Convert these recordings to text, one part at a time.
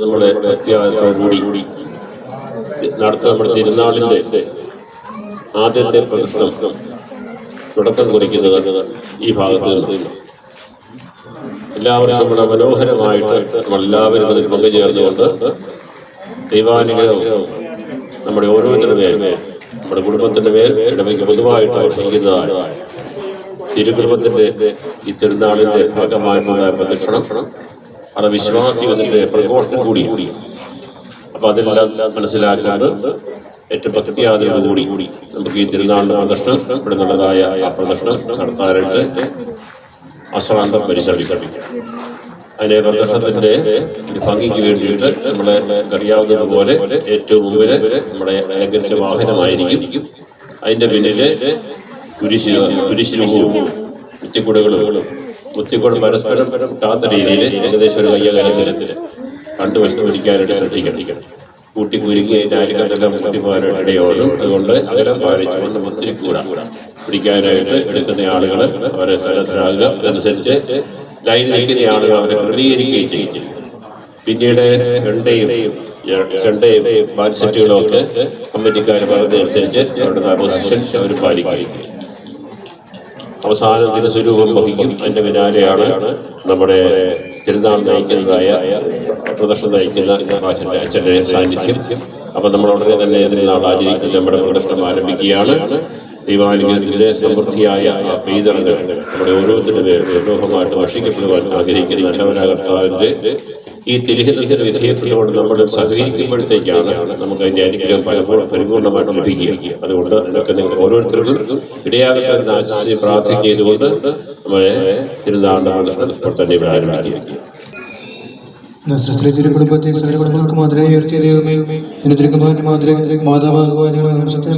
നമ്മുടെ പ്രത്യാഘാതത്തോടുകൂടി നമ്മുടെ തിരുനാളിൻ്റെ ആദ്യത്തെ പ്രദർശനം തുടക്കം കുറിക്കുന്നത് ഈ ഭാഗത്ത് നിന്ന് എല്ലാ വർഷവും ഇവിടെ മനോഹരമായിട്ട് നമ്മളെല്ലാവരും അതിൽ പങ്കുചേർന്നുകൊണ്ട് ദൈവാനുഗ്രഹം നമ്മുടെ ഓരോരുത്തരുടെ മേൽ, നമ്മുടെ കുടുംബത്തിൻ്റെ മേൽ ഇടവയ്ക്ക് പൊതുവായിട്ട് ആഘോഷിക്കുന്നതാണ്. തിരുകുടുംബത്തിൻ്റെ ഈ തിരുനാളിൻ്റെ ഭാഗമായിട്ടുള്ള പ്രദക്ഷിണം അത് വിശ്വാസികളുടെ പ്രഘോഷണം കൂടി. അപ്പോൾ അതെല്ലാം മനസ്സിലാക്കാണ്ട് ഏറ്റവും ഭക്തിയാദരവോടുകൂടി നമുക്ക് ഈ തിരുനാളിൻ്റെ പ്രദർശനം ഇവിടെ നല്ലതായ ആ പ്രദർശനം നടത്താനായിട്ട് അശ്രാന്തം പരിശ്രമിക്കാം. അതിൻ്റെ പ്രദർശനത്തിൻ്റെ ഒരു ഭംഗിക്ക് വേണ്ടിയിട്ട് നമ്മളെ അറിയാവുന്നതുപോലെ ഏറ്റവും മുമ്പിൽ നമ്മുടെ അലങ്കരിച്ച വാഹനമായിരിക്കും. അതിൻ്റെ പിന്നില് കുരിശിലും മുത്തിക്കൂടും പരസ്പരം കാത്ത രീതിയിൽ ഏകദേശം ഒരു കയ്യകലത്തിൽ രണ്ടു വശത്ത് പിടിക്കാനായിട്ട് ശ്രദ്ധിക്കണം. കൂട്ടിക്കുരുക്കി അതിൻ്റെ അരികത്തെല്ലാം കുത്തിപ്പോകാനായിട്ട് ഇടയോടും. അതുകൊണ്ട് അകലം പാലിച്ചുകൊണ്ട് ഒത്തിരി പിടിക്കാനായിട്ട് എടുക്കുന്ന ആളുകൾ അവരെ സ്ഥലത്തിലാകുക. അതനുസരിച്ച് ലൈനിൽ നിൽക്കുന്ന ആളുകൾ അവരെ ക്രമീകരിക്കുകയും ചെയ്യും. പിന്നീട് ചെണ്ടയും ബാൻസെറ്റുകളും ഒക്കെ കമ്മിറ്റിക്കാർ പറഞ്ഞതനുസരിച്ച് അവരുടെ പൊസിഷൻ അവർ പാലിക്കും. അവസാനം തിരുസ്വരൂപം വഹിക്കും. അതിൻ്റെ പിന്നാലെയാണ് നമ്മുടെ തിരുനാൾ നയിക്കുന്നതായ പ്രദർശനം നയിക്കുന്ന അച്ഛൻ്റെ സാന്നിധ്യം. അപ്പം നമ്മൾ ഉടനെ തന്നെ തിരുനാൾ ആചരിക്കുന്ന നമ്മുടെ പ്രദർശനം ആരംഭിക്കുകയാണ്. ദൈവാനുഗ്രഹത്തിൻ്റെ സമൃദ്ധിയായ ആ പെയ്തറങ്ങൾ നമ്മുടെ ഓരോരുത്തരുടെ പേരും ലോകമായിട്ട് ഭക്ഷിക്കപ്പെടുവാൻ ആഗ്രഹിക്കുന്ന നല്ലവരാകർത്താവിൻ്റെ ഈ തിരുഹിതത്തിന് വിധേയപ്പെട്ടുകൊണ്ട് നമ്മൾ സഹകരിക്കുമ്പോഴത്തേക്കാണ് നമുക്ക് അതിൻ്റെ അനുഗ്രഹം പലപ്പോഴും പരിപൂർണമായിട്ട് ലഭിക്കുക. അതുകൊണ്ട് അതിനൊക്കെ നിങ്ങൾ ഓരോരുത്തർക്കും ഇടയാകട്ടെ എന്ന് ആശംസിച്ച് പ്രാർത്ഥന ചെയ്തുകൊണ്ട് നമ്മളെ തിരുനാളിൻ്റെ പ്രദർശനം ഇപ്പോൾ തന്നെ ആരംഭിക്കുക. കുടുംബത്തെ സകല കുടുംബങ്ങൾക്ക് മാതൃകയായി ഉയർത്തിയ ദൈവമേ, എന്റെ തിരുക്കുമാരന്റെ മാതൃക മാതാവാകുവാൻ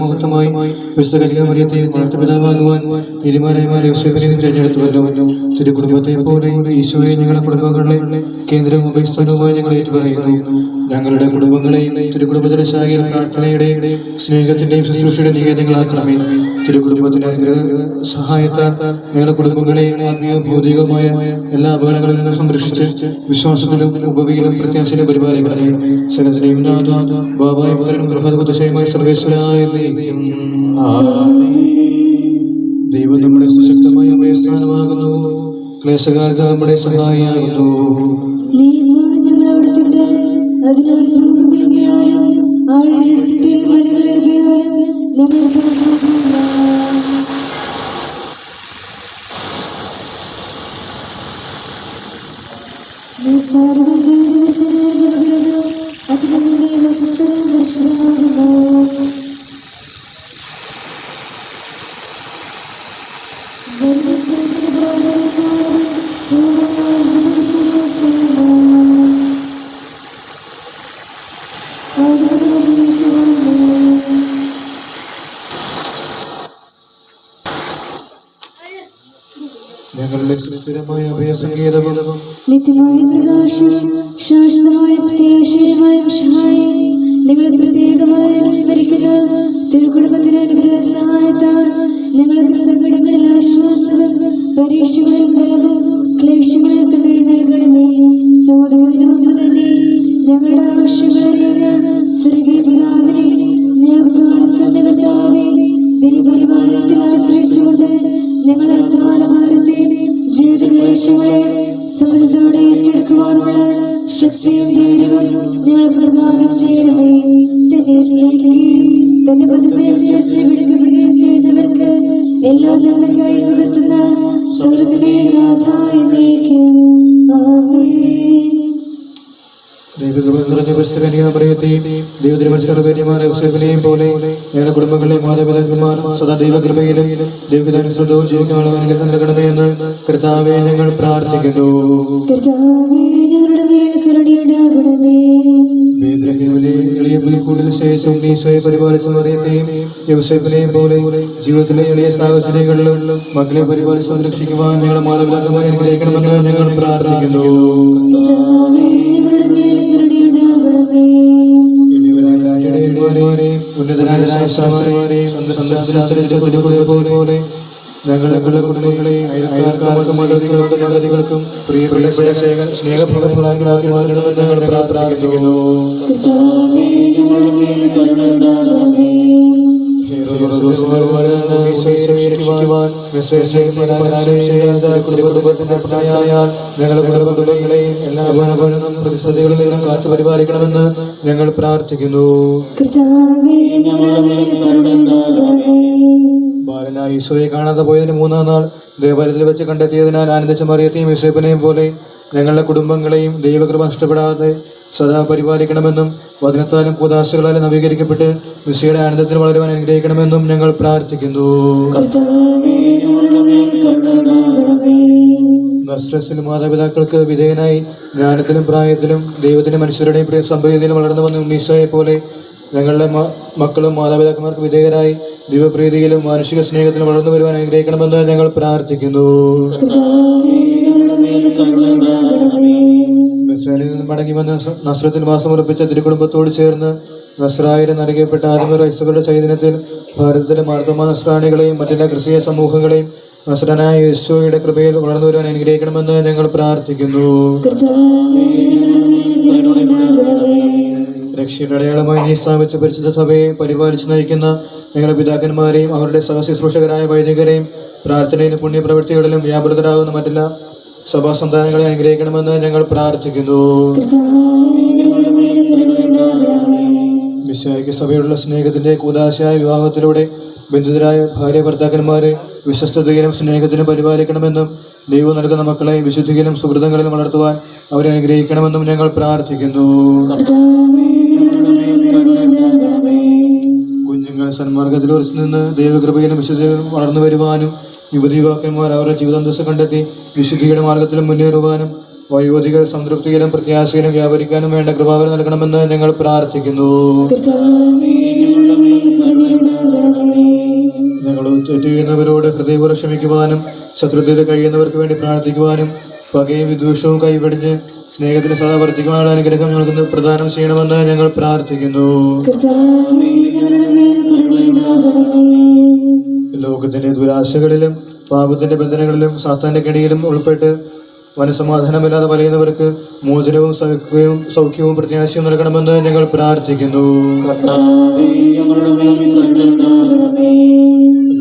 മഹത്വമായി പിതാവാകുവാൻ നീതിമാനായ യോസേഫിനെ തിരഞ്ഞെടുത്തുവല്ലോ. തിരുക്കുടുംബത്തെ പോലെ ഈശോയെ ഞങ്ങളുടെ കുടുംബങ്ങളുടെ കേന്ദ്രവും അഭയസ്ഥാനവുമായി ഞങ്ങൾ ഏറ്റുപറയുന്നു. ഞങ്ങളുടെ കുടുംബങ്ങളെയും തിരുക്കുടുംബത്തിലെ ശാഖയിൽ പ്രാർത്ഥനയുടെയും സ്നേഹത്തിന്റെയും ശുശ്രൂഷയുടെ നികേതങ്ങളാക്കണമേ. തിരുക്കുടുംബത്തിന്റെ അനുഗ്രഹ സഹായത്താൽ ഞങ്ങളുടെ കുടുംബങ്ങളെയും ആത്മീയവും ഭൗതികവുമായ എല്ലാ അപകടങ്ങളിൽ നിന്നും സംരക്ഷിച്ച് വിശ്വാസത്തിലും ഉപവിയിലും പ്രത്യാശയിലും പരിപാലിക്കണമേ. സകലത്തിനെയും ബാബായ പുത്രനും ബൃഹദ്ബുദ്ധശയമായ സർവേശ്വരായ ദൈവം നമ്മുടെ സുശക്തമായ അഭയസ്ഥാനമാകുന്നു. ക്ലേശകാലത്ത് നമ്മുടെ സഹായിയാകുന്നു. അതിനാൽ ഭൂമികളെയാലും ആഴത്തിൽ മലകളെയാലും ഞങ്ങൾക്ക് ഞങ്ങളുടെ സ്ഥിരമായ അഭയസങ്കേതവും നിത്യമായ പ്രകാശം ശാശ്വതമായ പ്രത്യാശയുമായ സഹായം നിങ്ങളെ പ്രത്യേകമായി സ്മരിക്കുന്ന തിരുക്കുടുംബത്തിന് അനുഗ്രഹ സഹായത്താൽ ഞങ്ങൾക്ക് സങ്കടങ്ങളിൽ ആശ്വാസവും പരീക്ഷകളിൽ ഫലവും ക്ലേശങ്ങളിൽ തുണി നൽകണമേ. ചോദ്യത്തിന് മുമ്പ് തന്നെ ഞങ്ങളുടെ ആവശ്യങ്ങളറിയുന്ന സ്വർഗീയ പിതാവിനെ ഞങ്ങൾക്ക് കാണിച്ചു കർത്താവേ, ദൈവപരിപാലനത്തിൽ ആശ്രയിച്ചുകൊണ്ട് ഞങ്ങളുടെ അധ്വാന ഭാരത്തെ ജീവിതക്ലേശങ്ങളെ സമൃദ്ധത്തോടെ ഏറ്റെടുക്കുവാനുള്ള ശക്തിയും ധൈര്യവും ഞങ്ങൾക്ക് പ്രദാനം ചെയ്യണമേ. തന്നെ സ്നേഹിക്കുകയും തന്റെ പദത്തെ അനുസരിച്ച് വിളിക്കപ്പെടുകയും ചെയ്തവർക്ക് എല്ലാ നന്മയ്ക്കായി പകർത്തുന്ന സ്വർഗ്ഗത്തിലെ നാഥായ എന്നേക്കും ആമേൻ. ദൈവത്തിരുമനസ്സുകളെയും പോലെ ഞങ്ങളുടെ കുടുംബങ്ങളെയും മാതാപിതാക്കന്മാരും സദാ ദൈവകൃപയിലും ദൈവകൃപയും ജീവിക്കാനുള്ള നൽകണമേ എന്ന് കർത്താവെ ഞങ്ങൾ പ്രാർത്ഥിക്കുന്നു. പരിപാലിച്ചു മറിയത്തെയും യോസേഫിനെയും പോലെ ജീവിതത്തിലെ എളിയ സാഹചര്യങ്ങളിലും മക്കളെ പരിപാലിച്ച് സംരക്ഷിക്കുവാൻ ഞങ്ങളുടെ മാതാപിതാക്കന്മാരെ അനുഗ്രഹിക്കണമെന്ന് ഞങ്ങൾ പ്രാർത്ഥിക്കുന്നു. ഉന്നതരായ പോലെ ഞങ്ങളുടെ കുടുംബങ്ങളെയും അയൽക്കാർക്കും മണ്ഡലികൾക്കും പ്രിയപ്പെട്ട സ്നേഹപ്രദങ്ങളായി ഞങ്ങൾ പ്രാർത്ഥിക്കുന്നു. ഞങ്ങളുടെ കുടുംബങ്ങളെയും എല്ലാ പ്രതിസന്ധികളിൽ നിന്നും കാത്തു പരിപാലിക്കണമെന്ന് ഞങ്ങൾ പ്രാർത്ഥിക്കുന്നു. ബാലനായ ഈശോയെ കാണാതെ പോയതിന് 3-ാം നാൾ ദേവാലയത്തിൽ വെച്ച് കണ്ടെത്തിയതിനാൽ ആനന്ദിച്ച മറിയത്തെയും യൂസേപ്പിനെയും പോലെ ഞങ്ങളുടെ കുടുംബങ്ങളെയും ദൈവകൃപ നഷ്ടപ്പെടാതെ സദാ പരിപാലിക്കണമെന്നും വചനത്താലും കൂദാശകളാലും നവീകരിക്കപ്പെട്ട് മിശിയുടെ ആനന്ദത്തിൽ വളരുവാൻ അനുഗ്രഹിക്കണമെന്നും ഞങ്ങൾ പ്രാർത്ഥിക്കുന്നു. നസ്രസിലും മാതാപിതാക്കൾക്ക് വിധേയനായി ജ്ഞാനത്തിലും പ്രായത്തിലും ദൈവത്തിൻ്റെ മനുഷ്യരുടെയും പ്രിയ സംപ്രീതിയിലും വളർന്നു വന്ന ഉണ്ണീശോയെ പോലെ ഞങ്ങളുടെ മക്കളും മാതാപിതാക്കന്മാർക്ക് വിധേയരായി ദൈവപ്രീതിയിലും മാനുഷിക സ്നേഹത്തിലും വളർന്നു വരുവാൻ അനുഗ്രഹിക്കണമെന്ന് ഞങ്ങൾ പ്രാർത്ഥിക്കുന്നു. മിസ്രൈമിൽ നിന്ന് മടങ്ങി വന്ന് നസ്രത്തിൽ വാസമുറപ്പിച്ച തിരുക്കുടുംബത്തോട് ചേർന്ന് നസ്രായരെ നൽകപ്പെട്ട ആദിമ ക്രൈസ്തവരുടെ ചൈതന്യത്തിൽ ഭാരതത്തിലെ മാർത്തോമാ നസ്രാണികളെയും മറ്റെല്ലാ ക്രിസ്തീയ സമൂഹങ്ങളെയും നസ്രനായ യേശോയുടെ കൃപയിൽ വളർന്നു വരുവാൻ അനുഗ്രഹിക്കണമെന്ന് ഞങ്ങൾ പ്രാർത്ഥിക്കുന്നു. രക്ഷയുടെ അടയാളമായി നീ സ്ഥാപിച്ച പരിശുദ്ധ സഭയെ പരിപാലിച്ച് നയിക്കുന്ന ഞങ്ങളുടെ പിതാക്കന്മാരെയും അവരുടെ സഹശുശ്രൂഷകരായ വൈദികരെയും പ്രാർത്ഥനയിലും പുണ്യപ്രവൃത്തികളിലും വ്യാപൃതരാകുന്ന മറ്റെല്ലാ സഭാ സന്താനങ്ങളെ അനുഗ്രഹിക്കണമെന്ന് ഞങ്ങൾ പ്രാർത്ഥിക്കുന്നു. മിശിഹായ്ക്ക് സഭയോടുള്ള സ്നേഹത്തിന്റെ കൂദാശയായ വിവാഹത്തിലൂടെ ബന്ധിതരായ ഭാര്യ ഭർത്താക്കന്മാരെ വിശ്വസ്തതയിലും സ്നേഹത്തിനും പരിപാലിക്കണമെന്നും ദൈവം നൽകുന്ന മക്കളെ വിശുദ്ധിയിലും സുഹൃതങ്ങളിലും വളർത്തുവാൻ അവരെ അനുഗ്രഹിക്കണമെന്നും ഞങ്ങൾ പ്രാർത്ഥിക്കുന്നു. കുഞ്ഞുങ്ങൾ സന്മാർഗത്തിൽ ഉറച്ചു നിന്ന് ദൈവകൃപയിലും വിശുദ്ധിയിലും വളർന്നു വരുവാനും യുവതീവാക്കന്മാർ അവരുടെ ജീവിതാന്തസ് കണ്ടെത്തി വിശുദ്ധിയുടെ മാർഗത്തിലും മുന്നേറുവാനും വയോധികർ സംതൃപ്തിയിലും പ്രത്യാശയിലും വ്യാപരിക്കാനും വേണ്ട കൃപാവരം നൽകണമെന്ന് ഞങ്ങൾ പ്രാർത്ഥിക്കുന്നു. ഞങ്ങൾ തെറ്റ് ചെയ്യുന്നവരോട് ഹൃദയപൂർവ്വം ക്ഷമിക്കുവാനും ശത്രുതയിൽ കഴിയുന്നവർക്ക് വേണ്ടി പ്രാർത്ഥിക്കുവാനും പകയും വിദ്വേഷവും കൈവെടിഞ്ഞ് സ്നേഹത്തിന് സദാ വർദ്ധിക്കുവാനുള്ള അനുഗ്രഹം ഞങ്ങൾക്ക് പ്രദാനം ചെയ്യണമെന്ന് ഞങ്ങൾ പ്രാർത്ഥിക്കുന്നു. ലോകത്തിന്റെ ദുരാശകളിലും പാപത്തിന്റെ ബന്ധനങ്ങളിലും സാത്താന്റെ കെണിയിലും ഉൾപ്പെട്ട് മനസ്സമാധാനമില്ലാതെ വലയുന്നവർക്ക് മോചനവും സൗഖ്യവും പ്രത്യാശയും നൽകണമെന്ന് ഞങ്ങൾ പ്രാർത്ഥിക്കുന്നു.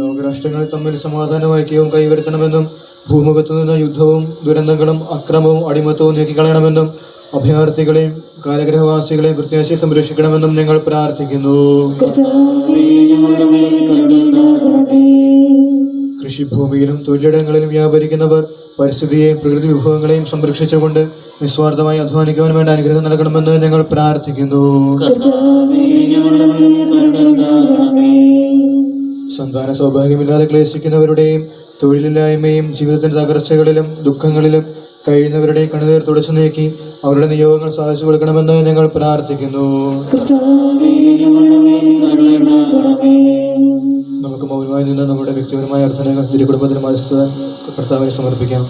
ലോകരാഷ്ട്രങ്ങൾ തമ്മിൽ സമാധാനം ഐക്യവും കൈവരുത്തണമെന്നും ഭൂമുഖത്തു നിന്ന് യുദ്ധവും ദുരന്തങ്ങളും അക്രമവും അടിമത്തവും നീക്കിക്കളയണമെന്നും അഭയാർത്ഥികളെയും കാലഗ്രഹവാസികളെയും പ്രത്യാശയെ സംരക്ഷിക്കണമെന്നും ഞങ്ങൾ പ്രാർത്ഥിക്കുന്നു. കൃഷിഭൂമിയിലും തൊഴിലിടങ്ങളിലും വ്യാപരിക്കുന്നവർ പരിസ്ഥിതിയെയും പ്രകൃതി വിഭവങ്ങളെയും സംരക്ഷിച്ചുകൊണ്ട് നിസ്വാർത്ഥമായി അധ്വാനിക്കുവാൻ വേണ്ട അനുഗ്രഹം നൽകണമെന്ന് ഞങ്ങൾ പ്രാർത്ഥിക്കുന്നു. സന്താന സൗഭാഗ്യമില്ലാതെ ക്ലേശിക്കുന്നവരുടെയും തൊഴിലില്ലായ്മയും ജീവിതത്തിന്റെ തകർച്ചകളിലും ദുഃഖങ്ങളിലും കഴിയുന്നവരുടെയും കണ്ണുനീർ തുടച്ചു നീക്കി അവരുടെ നിയോഗങ്ങൾ സാധിച്ചു കൊടുക്കണമെന്ന് ഞങ്ങൾ പ്രാർത്ഥിക്കുന്നു. നമുക്ക് മൗനമായി നിന്ന് നമ്മുടെ വ്യക്തിപരമായ അർത്ഥനകൾ തിരുക്കുടുംബത്തിന് മധ്യസ്ഥത കർത്താവിനെ സമർപ്പിക്കാം.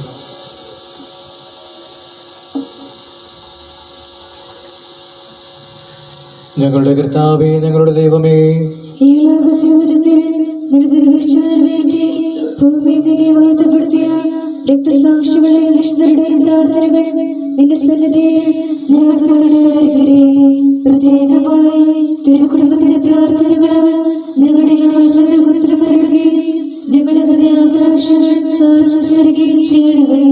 ഞങ്ങളുടെ കർത്താവേ, ഞങ്ങളുടെ ദൈവമേ, ഈ ലോകജീവിതത്തിൽ രക്തസാക്ഷികളെയും വിശുദ്ധരുടെയും പ്രാർത്ഥനകൾ നിന്റെ സന്നിധിയിൽ പ്രത്യേകമായി തിരുക്കുടുംബത്തിന്റെ പ്രാർത്ഥനകളാൽ ഞങ്ങളുടെ ആശ്രയം ഉത്തരം നൽകുകയും ഞങ്ങളുടെ ഹൃദയാഭിലാഷങ്ങൾ സാധിക്കുകയും ചെയ്യണമേ.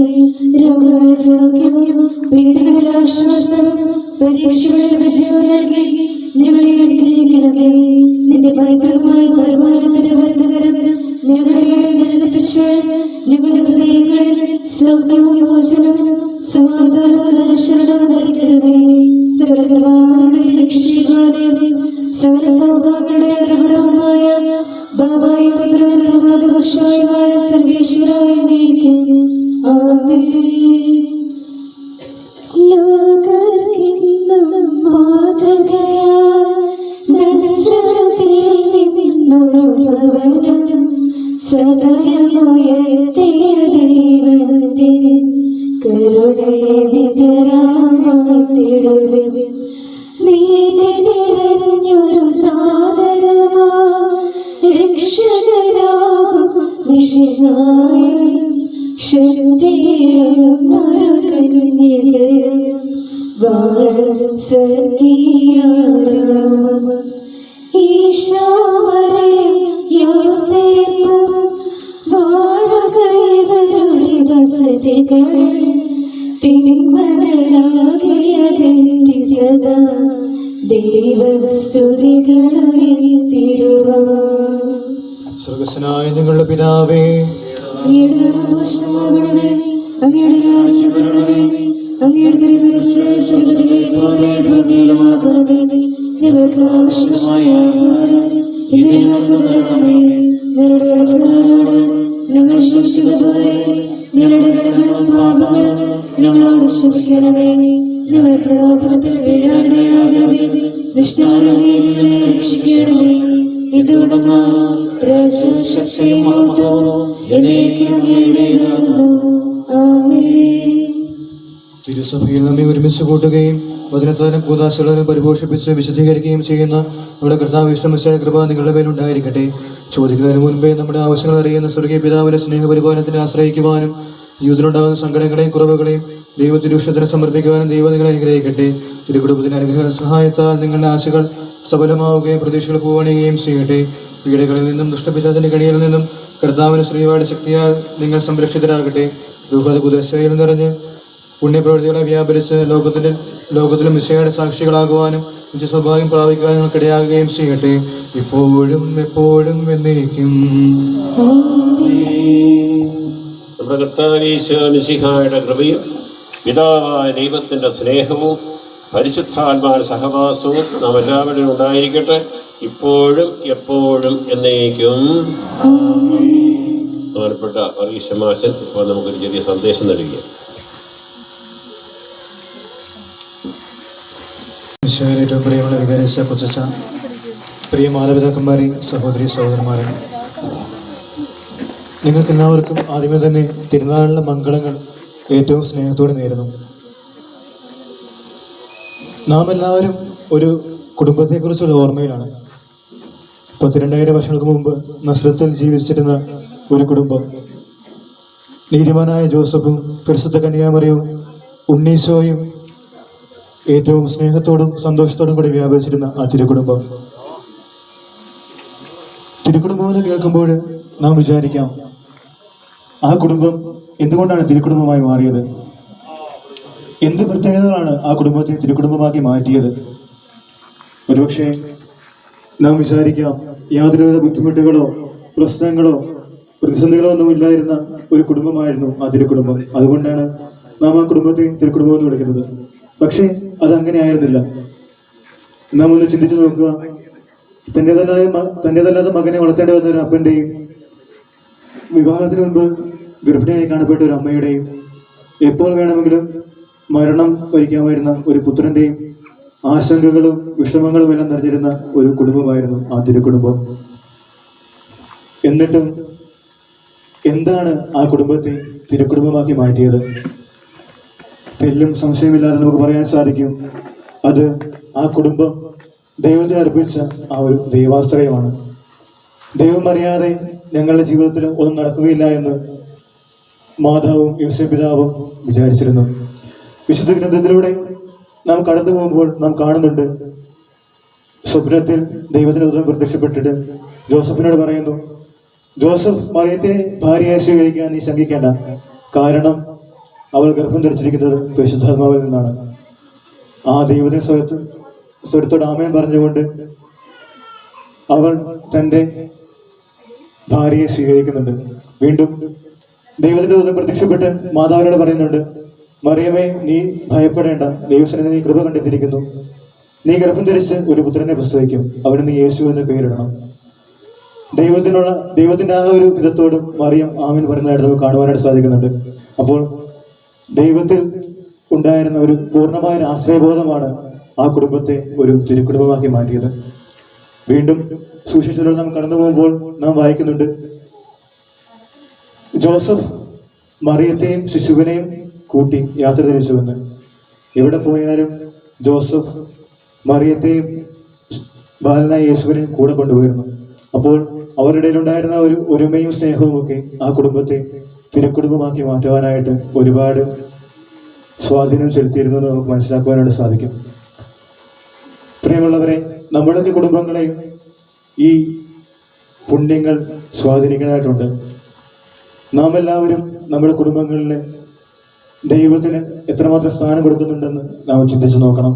രോഗങ്ങളെ സൗഖ്യവും പീഡകളിൽ ആശ്വാസവും പരീക്ഷകളിൽ വിജയവും നൽകി ഞങ്ങളെ അനുഗ്രഹിക്കണമേ. നിന്റെ പൈതൃകമായ പരിപാലനത്തിന്റെ വർദ്ധകരം ഞങ്ങളുടെ നിലനിർപ്പിച്ച് ഞങ്ങളുടെ ഹൃദയങ്ങളിൽ സൗഖ്യവും മോചനവും സമാധാനവും അനുസരണവും നൽകണമേ. സകല കൃപാവരുടെ രക്ഷീകാലയവും സകല സൗഭാഗ്യങ്ങളുടെ അർഹണവുമായ ബാബായ പുത്രനുമായ സർവേശ്വരായ നീക്കും ആമേൻ. ലോകർക്കെന്നും മാതൃകയാൽ നസ്രത്തിൽ നിന്നൊരു ഭവനം സദയമുയർത്തിയ ദൈവത്തിൻ കരുണയെ നിതരാമായിടുവിൻ. നീതി നിറഞ്ഞൊരു താതനമാ രക്ഷകനാകും വിശുദ്ധ മിശിഹായും ശക്തിയുള്ളൊരു കന്യകയും വാഴും സ്വർഗീയരാമം ഈശോമറിയം യോസേപ്പും വാഴുക ഇവരുടെ വസതികൾ തിന്മകളാകെ അകറ്റി സദാ ദൈവസ്തുതികളുയർത്തിടുവാൻ. സ്വർഗസ്വനായ ഞങ്ങളുടെ പിതാവേ, അങ്ങയുടെ നാമം അങ്ങയുടെ രാജ്യം വരണമേ, അങ്ങയുടെ തിരുമനസ്സ് സ്വർഗ്ഗത്തിലെ പോലെ ഭൂമിയിലുമാകണമേ. ഞങ്ങൾക്ക് ആവശ്യമായ ആഹാരം ഇന്ന് ഞങ്ങൾക്ക് തരണമേ. ഞങ്ങളുടെ കടക്കാരോട് ഞങ്ങൾ ക്ഷമിച്ചതുപോലെ ഞങ്ങളുടെ കടങ്ങളും പാപങ്ങളും ഞങ്ങളോട് ക്ഷമിക്കണമേ. ഞങ്ങൾ പ്രലോഭനത്തിൽ വീഴാനിടയാകരുതേ, ദുഷ്ടന്മാരെ ഞങ്ങളെ രക്ഷിക്കണമേ. എന്തുകൊണ്ടെന്നാൽ രാജ്യവും ശക്തിയും മഹത്വവും എന്നേക്കും അങ്ങയുടേതാകുന്നു. ആമേൻ. തിരുസഭയിൽ നമ്മെ ഒരുമിച്ച് കൂട്ടുകയും വചനത്താലും കൂദാശകളും പരിപോഷിപ്പിച്ച് വിശദീകരിക്കുകയും ചെയ്യുന്ന നമ്മുടെ കർത്താവ് യേശുമിശിഹായുടെ കൃപ നിങ്ങളുടെ മേലുണ്ടായിരിക്കട്ടെ. ചോദിക്കുന്നതിന് മുൻപേ നമ്മുടെ ആവശ്യങ്ങൾ അറിയുന്ന സ്വർഗീയ പിതാവിന്റെ സ്നേഹപരിപാലനത്തിന് ആശ്രയിക്കുവാനും ജീവിതത്തിലുണ്ടാകുന്ന സങ്കടങ്ങളെയും കുറവുകളെയും ദൈവത്തിരുഷത്തിന് സമർപ്പിക്കുവാനും ദൈവം നിങ്ങളെ അനുഗ്രഹിക്കട്ടെ. തിരുക്കുടുംബത്തിന്റെ അനുഗ്രഹ സഹായത്താൽ നിങ്ങളുടെ ആശകൾ സഫലമാവുകയും പ്രതീക്ഷകൾ പൂവണിയുകയും ചെയ്യട്ടെ. പീഡകളിൽ നിന്നും ദുഷ്ടപിശാചിന്റെ കണിയിൽ നിന്നും കർത്താവിന് ശ്രീവാട് ശക്തിയാൽ നിങ്ങൾ സംരക്ഷിതരാകട്ടെ. ദുഃഖദശയിൽ നിറഞ്ഞ് പുണ്യപ്രവൃത്തികളെ വ്യാപരിച്ച് ലോകത്തിലും മിശിഹായുടെ സാക്ഷികളാകുവാനും നിത്യസൗഭാഗ്യം പ്രാപിക്കുവാനും നിങ്ങൾക്കിടയാകുകയും ചെയ്യട്ടെ, ഇപ്പോഴും എപ്പോഴും എന്നേക്കും. നമ്മുടെ കർത്താവായ യേശു മിശിഹായുടെ കൃപയും പിതാവായ ദൈവത്തിൻ്റെ സ്നേഹവും പരിശുദ്ധാത്മാവിന്റെ സഹവാസവും നാം എല്ലാവരും ഉണ്ടായിരിക്കട്ടെ, ഇപ്പോഴും എപ്പോഴും എന്നേക്കും. ബഹുമാനപ്പെട്ട വർഗീശമാശൻ ഇപ്പോൾ നമുക്കൊരു ചെറിയ സന്ദേശം നൽകുക. ഏറ്റവും പ്രിയമുള്ള വികാരിച്ച കൊച്ചച്ച, പ്രിയ മാതാപിതാക്കന്മാരെ, സഹോദരി സഹോദരന്മാരെ, നിങ്ങൾക്കെല്ലാവർക്കും ആദ്യമേ തന്നെ തിരുനാളിലെ മംഗളങ്ങൾ ഏറ്റവും സ്നേഹത്തോടെ നേരുന്നു. നാം എല്ലാവരും ഒരു കുടുംബത്തെക്കുറിച്ചുള്ള ഓർമ്മയിലാണ്. 12,000 വർഷങ്ങൾക്ക് മുമ്പ് നസ്രത്തിൽ ജീവിച്ചിരുന്ന ഒരു കുടുംബം, നീതിമാനായ ജോസഫും പരിശുദ്ധ കന്യാമറിയവും ഉണ്ണീശോയും ഏറ്റവും സ്നേഹത്തോടും സന്തോഷത്തോടും കൂടി വ്യാപരിച്ചിരുന്ന ആ തിരുക്കുടുംബം എന്ന് കേൾക്കുമ്പോൾ നാം വിചാരിക്കാം, ആ കുടുംബം എന്തുകൊണ്ടാണ് തിരുക്കുടുംബമായി മാറിയത്? എന്ത് പ്രത്യേകതകളാണ് ആ കുടുംബത്തെ തിരുക്കുടുംബമാക്കി മാറ്റിയത്? ഒരുപക്ഷെ നാം വിചാരിക്കാം, യാതൊരുവിധ ബുദ്ധിമുട്ടുകളോ പ്രശ്നങ്ങളോ പ്രതിസന്ധികളോ ഒന്നും ഇല്ലായിരുന്ന ഒരു കുടുംബമായിരുന്നു ആ തിരുക്കുടുംബം. അതുകൊണ്ടാണ് നാം ആ കുടുംബത്തെ തിരുക്കുടുംബം എന്ന് വിളിക്കുന്നത്. പക്ഷേ അതങ്ങനെ ആയിരുന്നില്ല. നാം ഒന്ന് ചിന്തിച്ചു നോക്കുക. തന്റേതല്ലാത്ത മകനെ വളർത്തേണ്ടി വന്ന ഒരു അപ്പന്റെയും വിവാഹത്തിന് മുൻപ് ഗർഭിണിയായി കാണപ്പെട്ട ഒരു അമ്മയുടെയും എപ്പോൾ വേണമെങ്കിലും മരണം വരിക്കാമായിരുന്ന ഒരു പുത്രന്റെയും ആശങ്കകളും വിഷമങ്ങളും എല്ലാം നിറഞ്ഞിരുന്ന ഒരു കുടുംബമായിരുന്നു ആ തിരുക്കുടുംബം. എന്നിട്ടും എന്താണ് ആ കുടുംബത്തെ തിരുക്കുടുംബമാക്കി മാറ്റിയത്? തെല്ലും സംശയമില്ലാതെ നമുക്ക് പറയാൻ സാധിക്കും, അത് ആ കുടുംബം ദൈവത്തിന് അർപ്പിച്ച ആ ഒരു ദൈവാശ്രയമാണ്. ദൈവം അറിയാതെ ഞങ്ങളുടെ ജീവിതത്തിൽ ഒന്നും നടക്കുകയില്ല എന്ന് മാതാവും യോസേപ്പ് പിതാവും വിചാരിച്ചിരുന്നു. വിശുദ്ധ ഗ്രന്ഥത്തിലൂടെ നാം കടന്നു പോകുമ്പോൾ നാം കാണുന്നുണ്ട്, സ്വപ്നത്തിൽ ദൈവത്തിന് ദൂതൻ പ്രത്യക്ഷപ്പെട്ടിട്ട് ജോസഫിനോട് പറയുന്നു, ജോസഫ് മറിയത്തെ ഭാര്യയായി സ്വീകരിക്കാൻ നീ ശങ്കിക്കേണ്ട, കാരണം അവൾ ഗർഭം ധരിച്ചിരിക്കുന്നത് പരിശുദ്ധാത്മാവിൽ നിന്നാണ്. ആ ദൈവത്തെ സ്വരത്തോട് ആമേൻ പറഞ്ഞുകൊണ്ട് അവൾ തൻ്റെ ഭാര്യയെ സ്വീകരിക്കുന്നുണ്ട്. വീണ്ടും ദൈവത്തിന്റെ ദൂതൻ പ്രത്യക്ഷപ്പെട്ട് മാതാവിനോട് പറയുന്നുണ്ട്, മറിയമേ നീ ഭയപ്പെടേണ്ട, ദൈവസന്നിധിയിൽ നീ കൃപ കണ്ടെത്തിയിരിക്കുന്നു, നീ ഗർഭം ധരിച്ച് ഒരു പുത്രനെ പ്രസവിക്കും, അവന് നീ യേശു എന്ന് പേരിടണം. ദൈവത്തിന്റെ ആ ഒരു വിധത്തോടും മറിയം ആമേൻ പറയുന്നതായിട്ട് നമുക്ക് കാണുവാനായിട്ട് സാധിക്കുന്നുണ്ട്. അപ്പോൾ ദൈവത്തിൽ ഉണ്ടായിരുന്ന ഒരു പൂർണ്ണമായ ആശ്രയബോധമാണ് ആ കുടുംബത്തെ ഒരു തിരുക്കുടുംബമാക്കി മാറ്റിയത്. വീണ്ടും സുവിശേഷത്തിലൂടെ നാം കടന്നു പോകുമ്പോൾ നാം വായിക്കുന്നുണ്ട്, ജോസഫ് മറിയത്തെയും ശിശുവിനെയും കൂട്ടി യാത്ര തിരിച്ചുവെന്ന്. എവിടെ പോയാലും ജോസഫ് മറിയത്തെയും ബാലനായ യേശുവിനെയും കൂടെ കൊണ്ടുപോയിരുന്നു. അപ്പോൾ അവരുടെ ഇടയിലുണ്ടായിരുന്ന ഒരു ഒരുമയും സ്നേഹവും ഒക്കെ ആ കുടുംബത്തെ തിരുക്കുടുംബമാക്കി മാറ്റുവാനായിട്ട് ഒരുപാട് സ്വാധീനം ചെലുത്തിയിരുന്നു എന്ന് നമുക്ക് മനസ്സിലാക്കുവാനായിട്ട് സാധിക്കും. പ്രിയമുള്ളവരെ, നമ്മുടെയൊക്കെ കുടുംബങ്ങളെയും ഈ പുണ്യങ്ങൾ സ്വാധീനിക്കുന്നതായിട്ടുണ്ട്. നാം എല്ലാവരും നമ്മുടെ കുടുംബങ്ങളിൽ ദൈവത്തിന് എത്രമാത്രം സ്ഥാനം കൊടുക്കുന്നുണ്ടെന്ന് നാം ചിന്തിച്ചു നോക്കണം.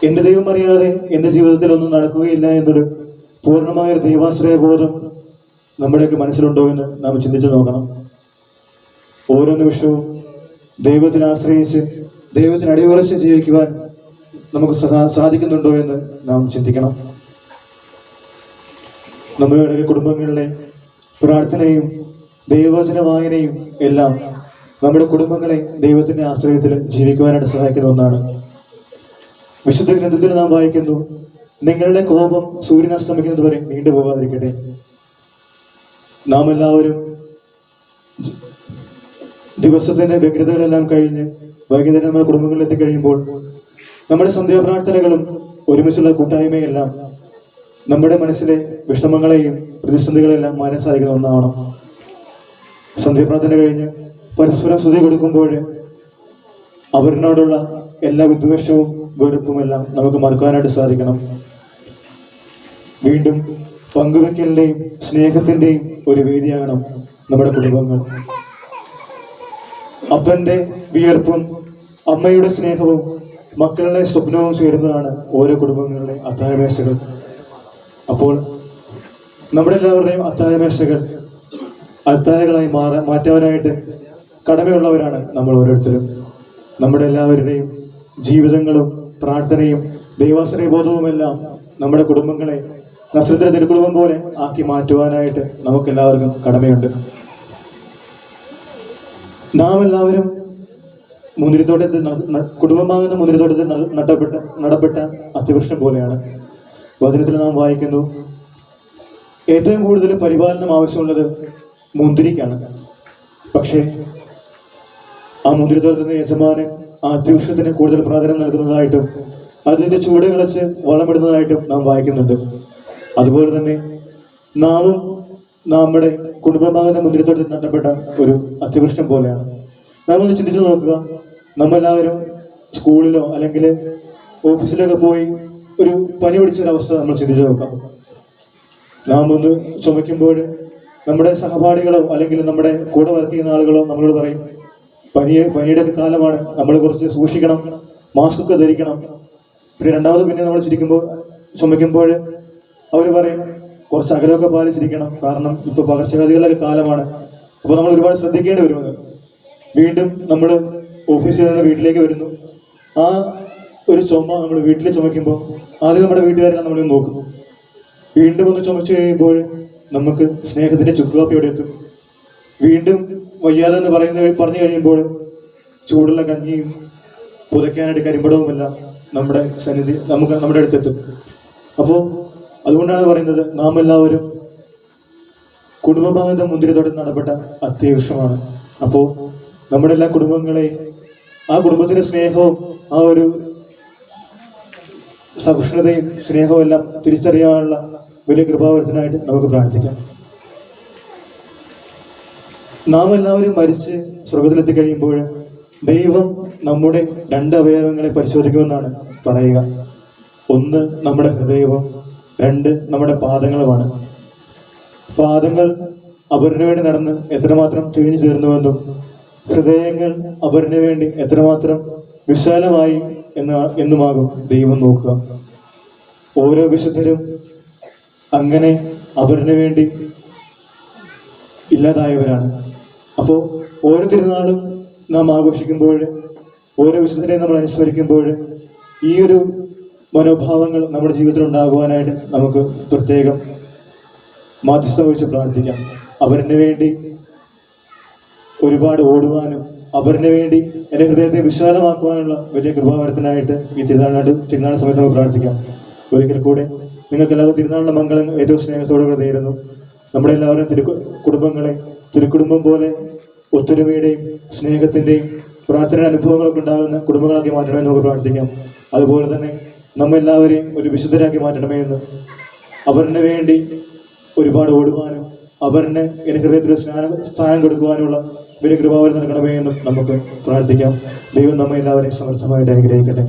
എൻ്റെ ദൈവം അറിയാതെ എൻ്റെ ജീവിതത്തിൽ ഒന്നും നടക്കുകയില്ല എന്നൊരു പൂർണ്ണമായൊരു ദൈവാശ്രയ ബോധം നമ്മുടെയൊക്കെ മനസ്സിലുണ്ടോ എന്ന് നാം ചിന്തിച്ചു നോക്കണം. ഓരോ നിമിഷവും ദൈവത്തിനെ ആശ്രയിച്ച് ദൈവത്തിന് അടിയുറച്ച് ജീവിക്കുവാൻ നമുക്ക് സാധിക്കുന്നുണ്ടോ എന്ന് നാം ചിന്തിക്കണം. നമ്മുടെ കുടുംബങ്ങളിലെ പ്രാർത്ഥനയും ദൈവവചന വായനയും എല്ലാം നമ്മുടെ കുടുംബങ്ങളെ ദൈവത്തിന്റെ ആശ്രയത്തിൽ ജീവിക്കുവാനായിട്ട് സഹായിക്കുന്ന ഒന്നാണ്. വിശുദ്ധ ഗ്രന്ഥത്തിൽ നാം വായിക്കുന്നു, നിങ്ങളുടെ കോപം സൂര്യൻ അസ്തമിക്കുന്നത് വരെ നീണ്ടുപോകാതിരിക്കട്ടെ. നാം എല്ലാവരും ദിവസത്തിന്റെ വ്യഗ്രതകളെല്ലാം കഴിഞ്ഞ് വൈകുന്നേരം നമ്മുടെ കുടുംബങ്ങളിൽ എത്തിക്കഴിയുമ്പോൾ നമ്മുടെ സന്ധ്യാപ്രാർത്ഥനകളും ഒരുമിച്ചുള്ള കൂട്ടായ്മയെല്ലാം നമ്മുടെ മനസ്സിലെ വിഷമങ്ങളെയും പ്രതിസന്ധികളെല്ലാം മാറാൻ സാധിക്കുന്ന ഒന്നാണ്. സന്ധ്യാപ്രാർത്ഥന കഴിഞ്ഞ് പരസ്പരം സ്തുതി കൊടുക്കുമ്പോൾ അവരിനോടുള്ള എല്ലാ വിദ്വേഷവും വെറുപ്പുമെല്ലാം നമുക്ക് മറക്കാനായിട്ട് സാധിക്കണം. വീണ്ടും പങ്കുവെക്കലിന്റെയും സ്നേഹത്തിന്റെയും ഒരു വേദിയാകണം നമ്മുടെ കുടുംബങ്ങൾ. അപ്പന്റെ വിയർപ്പും അമ്മയുടെ സ്നേഹവും മക്കളുടെ സ്വപ്നവും ചേരുന്നതാണ് ഓരോ കുടുംബങ്ങളുടെ അത്താഴമേശകൾ. അപ്പോൾ നമ്മുടെ എല്ലാവരുടെയും അത്താഴമേശകൾ അത്താഴങ്ങളായി മാറ്റാനായിട്ട് കടമയുള്ളവരാണ് നമ്മൾ ഓരോരുത്തരും. നമ്മുടെ എല്ലാവരുടെയും ജീവിതങ്ങളും പ്രാർത്ഥനയും ദൈവാശ്രയ ബോധവുമെല്ലാം നമ്മുടെ കുടുംബങ്ങളെ നസ്രത്തിലെ തിരുക്കുടുംബം പോലെ ആക്കി മാറ്റുവാനായിട്ട് നമുക്ക് എല്ലാവർക്കും കടമയുണ്ട്. നാം എല്ലാവരും മുന്തിരിത്തോട്ടത്തിൽ കുടുംബമാകുന്ന മുന്തിരിത്തോട്ടത്തിൽ നടപ്പെട്ട അത്യവൃക്ഷം പോലെയാണ്. വചനത്തിൽ നാം വായിക്കുന്നു, ഏറ്റവും കൂടുതൽ പരിപാലനം ആവശ്യമുള്ളത് മുന്തിരിക്കാണ്. പക്ഷേ ആ മുന്തിരിത്തോട്ടത്തിന്റെ യജമാനൻ ആ അത്യവൃക്ഷത്തിന് കൂടുതൽ പ്രാധാന്യം നൽകുന്നതായിട്ടും അതിന്റെ ചൂട് കളച്ച് വളമിടുന്നതായിട്ടും നാം വായിക്കുന്നുണ്ട്. അതുപോലെ തന്നെ നാമും നമ്മുടെ കുടുംബമാകുന്ന മുന്തിരിത്തോട്ടത്തിൽ നടപ്പെട്ട ഒരു അത്യവൃക്ഷം പോലെയാണ്. നാം ഒന്ന് ചിന്തിച്ചു നോക്കുക, നമ്മളെല്ലാവരും സ്കൂളിലോ അല്ലെങ്കിൽ ഓഫീസിലൊക്കെ പോയി ഒരു പനി പിടിച്ചൊരവസ്ഥ നമ്മൾ ചിന്തിച്ചു നോക്കാം. നാം ഒന്ന് ചുമയ്ക്കുമ്പോൾ നമ്മുടെ സഹപാഠികളോ അല്ലെങ്കിൽ നമ്മുടെ കൂടെ വർക്ക് ചെയ്യുന്ന ആളുകളോ നമ്മളോട് പറയും, പനിയുടെ കാലമാണ്, നമ്മൾ കുറച്ച് സൂക്ഷിക്കണം, മാസ്ക് ഒക്കെ ധരിക്കണം. പിന്നെ പിന്നെ നമ്മൾ ചുമയ്ക്കുമ്പോൾ അവർ പറയും കുറച്ച് അകലമൊക്കെ പാലിച്ചിരിക്കണം, കാരണം ഇപ്പൊ പകർച്ചവ്യാധികളുടെ കാലമാണ്, അപ്പോൾ നമ്മൾ ഒരുപാട് ശ്രദ്ധിക്കേണ്ടി വരുമെന്ന്. വീണ്ടും നമ്മൾ ഓഫീസിൽ നിന്ന് വീട്ടിലേക്ക് വരുന്നു, ആ ഒരു ചുമ നമ്മൾ വീട്ടിൽ ചുമയ്ക്കുമ്പോൾ ആദ്യം നമ്മുടെ വീട്ടുകാരെല്ലാം നമ്മൾ നോക്കും. വീണ്ടും ഒന്ന് ചുമച്ചു കഴിയുമ്പോൾ നമുക്ക് സ്നേഹത്തിന്റെ ചുക്കുകാപ്പി അവിടെ എത്തും. വീണ്ടും വയ്യാതെ എന്ന് പറഞ്ഞു കഴിയുമ്പോൾ ചൂടുള്ള കഞ്ഞിയും പുതയ്ക്കാനായിട്ട് കരിമ്പടവുമെല്ലാം നമ്മുടെ സന്നിധി നമ്മുടെ അടുത്തെത്തും. അപ്പോൾ അതുകൊണ്ടാണ് പറയുന്നത്, നാം എല്ലാവരും കുടുംബഭാഗത്തെ മുന്തിരിത്തോട്ടത്തിൽ നടപ്പെട്ട അത്യവശ്യമാണ്. അപ്പോൾ നമ്മുടെ എല്ലാ കുടുംബങ്ങളെയും ആ കുടുംബത്തിന്റെ സ്നേഹവും ആ ഒരു സഹിഷ്ണുതയും സ്നേഹവും എല്ലാം തിരിച്ചറിയാനുള്ള വലിയ കൃപാവരത്തിനായിട്ട് നമുക്ക് പ്രാർത്ഥിക്കാം. നാം എല്ലാവരും മരിച്ച് സ്വർഗത്തിലെത്തി കഴിയുമ്പോൾ ദൈവം നമ്മുടെ 2 അവയവങ്ങളെ പരിശോധിക്കുമെന്നാണ് പറയുക. ഒന്ന് നമ്മുടെ ഹൃദയവും 2 നമ്മുടെ പാദങ്ങളുമാണ്. പാദങ്ങൾ അവരിന് വേണ്ടി നടന്ന് എത്രമാത്രം തിരിഞ്ഞു ചേർന്നുവെന്നും ഹൃദയങ്ങൾ അവരിന് വേണ്ടി എത്രമാത്രം വിശാലമായി എന്നുമാകും ദൈവം നോക്കുക. ഓരോ വിശുദ്ധരും അങ്ങനെ അവരിന് വേണ്ടി ഇല്ലാതായവരാണ്. അപ്പോൾ ഓരോ തിരുനാളും നാം ആഘോഷിക്കുമ്പോൾ, ഓരോ വിശുദ്ധരെ നമ്മൾ അനുസ്മരിക്കുമ്പോൾ ഈ ഒരു മനോഭാവങ്ങൾ നമ്മുടെ ജീവിതത്തിൽ ഉണ്ടാകുവാനായിട്ട് നമുക്ക് പ്രത്യേകം മാധ്യസ്ഥം വഹിച്ച് പ്രാർത്ഥിക്കാം. അവരിന് വേണ്ടി ഒരുപാട് ഓടുവാനും അവരിന് വേണ്ടി എൻ്റെ ഹൃദയത്തെ വിശാലമാക്കുവാനുള്ള വലിയ കൃപാവരത്തിനായിട്ട് ഈ തിരുനാൾ സമയത്ത് നമുക്ക് പ്രാർത്ഥിക്കാം. ഒരിക്കൽ കൂടെ നിങ്ങൾക്ക് എല്ലാവർക്കും തിരുനാളിന്റെ മംഗളം ഏറ്റവും സ്നേഹത്തോടുകൂടെ നേരുന്നു. നമ്മുടെ എല്ലാവരും കുടുംബങ്ങളെ തിരുക്കുടുംബം പോലെ ഒത്തൊരുമയുടെയും സ്നേഹത്തിന്റെയും പ്രാർത്ഥനയുടെ അനുഭവങ്ങളൊക്കെ ഉണ്ടാകുന്ന കുടുംബങ്ങളാക്കി മാറ്റണമെന്ന് നമുക്ക് പ്രാർത്ഥിക്കാം. അതുപോലെ തന്നെ നമ്മെല്ലാവരെയും ഒരു വിശുദ്ധരാക്കി മാറ്റണമേ എന്ന് അവരിന് വേണ്ടി ഒരുപാട് ഓടുവാനും അവരിന് എൻ്റെ ഹൃദയത്തിൽ സ്ഥാനം കൊടുക്കുവാനുള്ള വലിയ കൃപാവരം നൽകണമേ എന്നും നമുക്ക് പ്രാർത്ഥിക്കാം. ദൈവം നമ്മെ എല്ലാവരെയും സമർത്ഥമായിട്ട് അനുഗ്രഹിക്കട്ടെ.